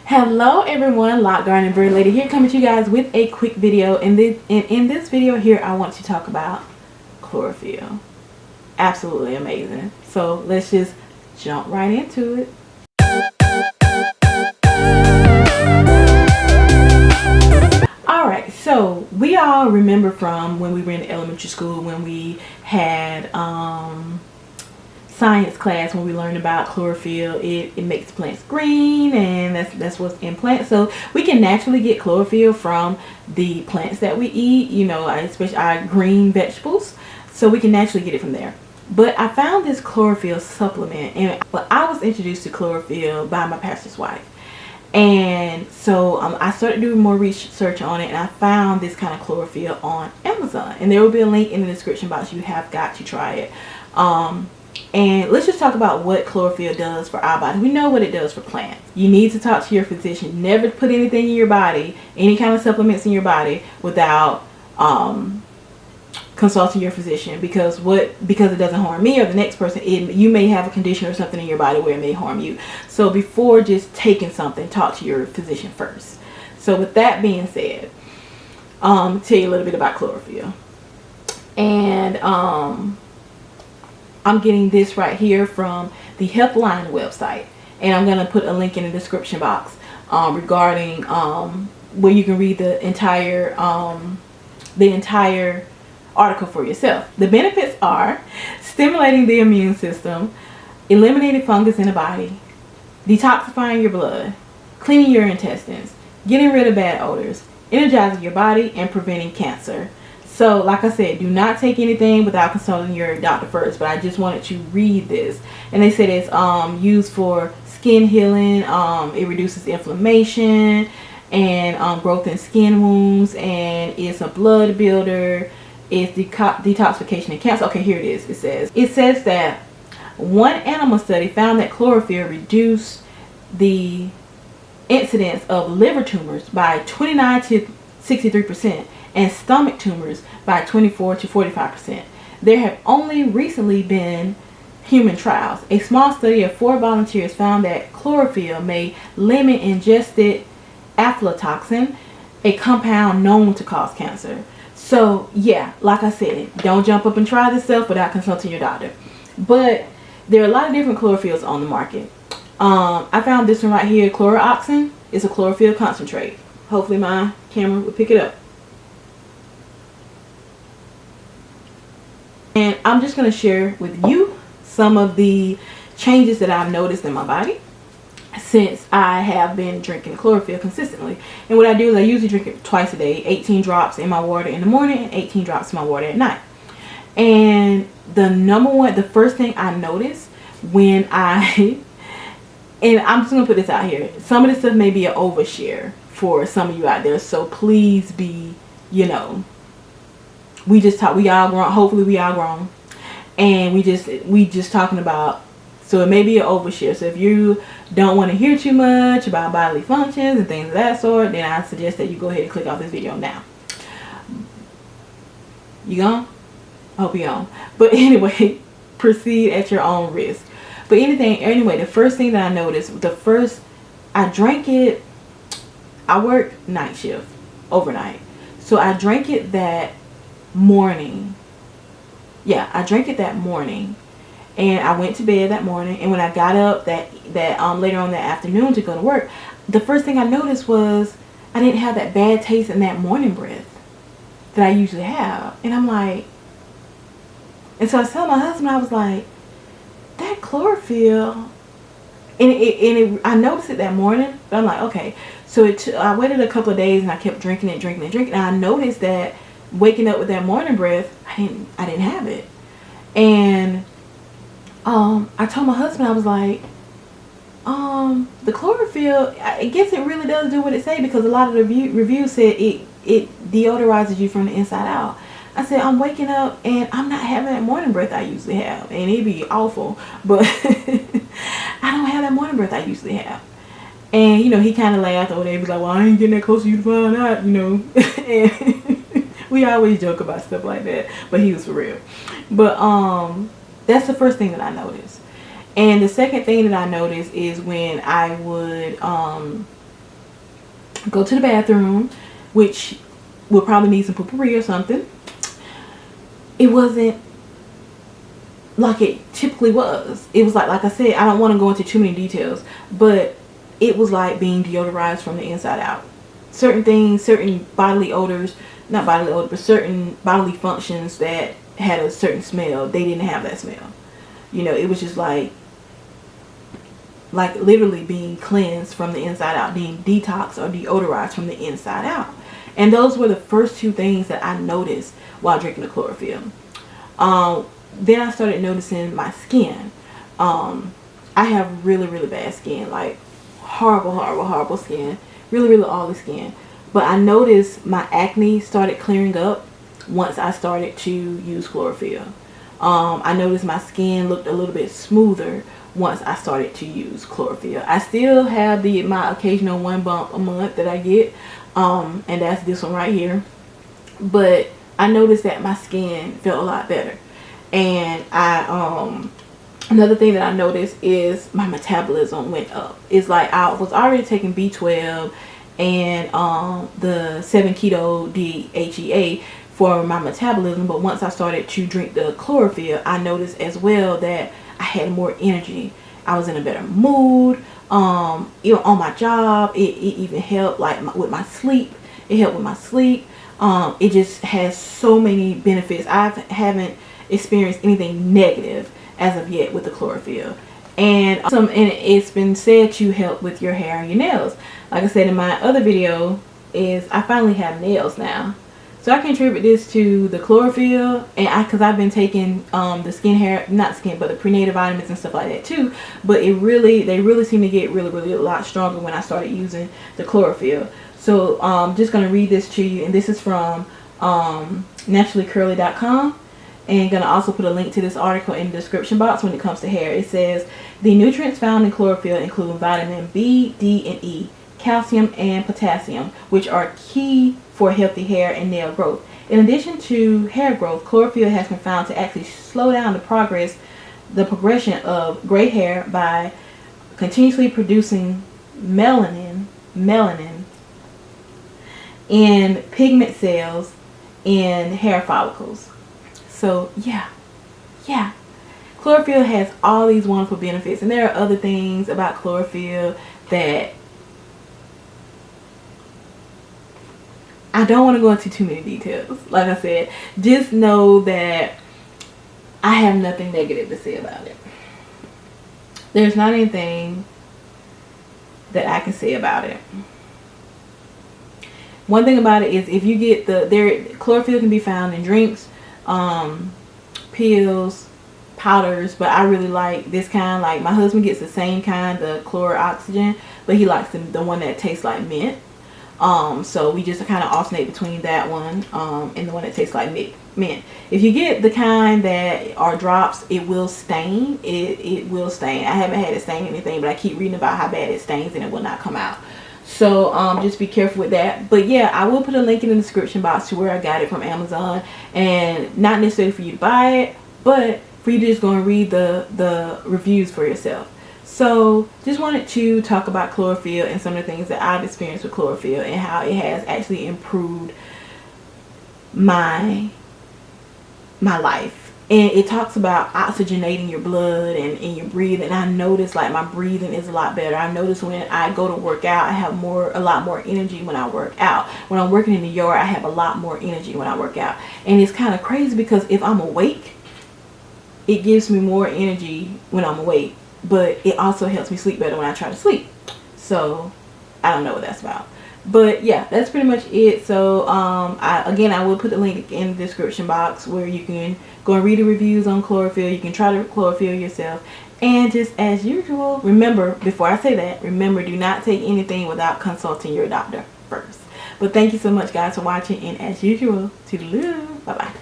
Hello everyone, Lock Garden and Bird Lady here, coming to you guys with a quick video. In this video here, I want to talk about chlorophyll. Absolutely amazing. So let's just jump right into it. Alright, so we all remember from when we were in elementary school when we had science class, when we learned about chlorophyll. It makes plants green, and that's what's in plants. So we can naturally get chlorophyll from the plants that we eat, you know, especially our green vegetables. So we can naturally get it from there. But I found this chlorophyll supplement, and I was introduced to chlorophyll by my pastor's wife. And so I started doing more research on it, and I found this kind of chlorophyll on Amazon, and there will be a link in the description box. You have got to try it. And let's just talk about what chlorophyll does for our body. We know what it does for plants. You need to talk to your physician. Never put anything in your body, any kind of supplements in your body, without consulting your physician, because it doesn't harm me or the next person. You may have a condition or something in your body where it may harm you. So before just taking something, talk to your physician first. So with that being said, tell you a little bit about chlorophyll. And I'm getting this right here from the Healthline website, and I'm going to put a link in the description box regarding where you can read the entire article for yourself. The benefits are stimulating the immune system, eliminating fungus in the body, detoxifying your blood, cleaning your intestines, getting rid of bad odors, energizing your body, and preventing cancer. So like I said, do not take anything without consulting your doctor first, but I just wanted to read this. And they said it's used for skin healing, it reduces inflammation and growth in skin wounds, and it's a blood builder, it's detoxification and cancer. Okay, here it is. It says that one animal study found that chlorophyll reduced the incidence of liver tumors by 29 to 63%. and stomach tumors by 24 to 45%. There have only recently been human trials. A small study of 4 volunteers found that chlorophyll may limit ingested aflatoxin, a compound known to cause cancer. So yeah, like I said, don't jump up and try this stuff without consulting your doctor. But there are a lot of different chlorophylls on the market. I found this one right here, ChloroOxygen. It's a chlorophyll concentrate. Hopefully my camera will pick it up. And I'm just going to share with you some of the changes that I've noticed in my body since I have been drinking chlorophyll consistently. And what I do is I usually drink it twice a day, 18 drops in my water in the morning and 18 drops in my water at night. And the first thing I noticed when and I'm just going to put this out here. Some of this stuff may be an overshare for some of you out there. So please be, you know, we all grown, hopefully we all grown, and we just talking about, so it may be an overshare. So if you don't want to hear too much about bodily functions and things of that sort, then I suggest that you go ahead and click off this video now. You gone? I hope you gone. But anyway, proceed at your own risk. But anyway, the first thing that I noticed, I drank it, I work night shift overnight, so I drank it that morning. Yeah, I drank it that morning, and I went to bed that morning, and when I got up that later on that afternoon to go to work, the first thing I noticed was I didn't have that bad taste in that morning breath that I usually have. And I'm like, and so I told my husband, I was like, that chlorophyll, and I noticed it that morning, but I'm like, okay. So I waited a couple of days, and I kept drinking it, and I noticed that waking up with that morning breath, I didn't have it. And I told my husband, I was like, the chlorophyll, I guess it really does do what it say, because a lot of the reviews said it deodorizes you from the inside out. I said, I'm waking up and I'm not having that morning breath I usually have, and it'd be awful, but I don't have that morning breath I usually have. And you know, he kind of laughed over there. He was like, well, I ain't getting that close to you to find out, you know. And we always joke about stuff like that, but he was for real. But that's the first thing that I noticed. And the second thing that I noticed is when I would go to the bathroom, which will probably need some poopery or something. It wasn't like it typically was. It was like I said, I don't want to go into too many details, but it was like being deodorized from the inside out. Certain things, certain bodily odors, not bodily odor, but certain bodily functions that had a certain smell, they didn't have that smell. You know, it was just like literally being cleansed from the inside out, being detoxed or deodorized from the inside out. And those were the first two things that I noticed while drinking the chlorophyll. Then I started noticing my skin. I have really, really bad skin, like horrible skin, really oily skin. But I noticed my acne started clearing up once I started to use chlorophyll. I noticed my skin looked a little bit smoother once I started to use chlorophyll. I still have my occasional one bump a month that I get, and that's this one right here. But I noticed that my skin felt a lot better. And another thing that I noticed is my metabolism went up. It's like I was already taking B12 and the 7-keto DHEA for my metabolism, but once I started to drink the chlorophyll, I noticed as well that I had more energy. I was in a better mood. Even on my job, it even helped with my sleep. It helped with my sleep. It just has so many benefits. I haven't experienced anything negative as of yet with the chlorophyll. And it's been said to help with your hair and your nails. Like I said in my other video, I finally have nails now. So I can attribute this to the chlorophyll, and because I've been taking the prenatal vitamins and stuff like that too. But they really seem to get really a lot stronger when I started using the chlorophyll. So I'm just gonna read this to you, and this is from naturallycurly.com. And gonna also put a link to this article in the description box when it comes to hair. It says the nutrients found in chlorophyll include vitamin B, D, and E, calcium, and potassium, which are key for healthy hair and nail growth. In addition to hair growth, chlorophyll has been found to actually slow down the progression of gray hair by continuously producing melanin in pigment cells in hair follicles. So yeah, chlorophyll has all these wonderful benefits, and there are other things about chlorophyll that I don't want to go into too many details. Like I said, just know that I have nothing negative to say about it. There's not anything that I can say about it. One thing about it is, if you get chlorophyll can be found in drinks, pills, powders, but I really like this kind. Like my husband gets the same kind, the ChloroOxygen, but he likes the one that tastes like mint. So we just kind of alternate between that one and the one that tastes like mint. If you get the kind that are drops, it will stain. It will stain. I haven't had it stain anything, but I keep reading about how bad it stains and it will not come out. So just be careful with that. But yeah, I will put a link in the description box to where I got it from Amazon, and not necessarily for you to buy it, but for you to just go and read the reviews for yourself. So just wanted to talk about chlorophyll and some of the things that I've experienced with chlorophyll and how it has actually improved my life. And it talks about oxygenating your blood and your breathing. And I notice like my breathing is a lot better. I notice when I go to work out, I have a lot more energy when I work out. When I'm working in the yard, I have a lot more energy when I work out. And it's kind of crazy because if I'm awake, it gives me more energy when I'm awake. But it also helps me sleep better when I try to sleep. So I don't know what that's about. But yeah, that's pretty much it. So I will put the link in the description box where you can go and read the reviews on chlorophyll. You can try the chlorophyll yourself. And just as usual, remember, before I say that, remember, do not take anything without consulting your doctor first. But thank you so much guys for watching, and as usual, toodaloo, bye bye.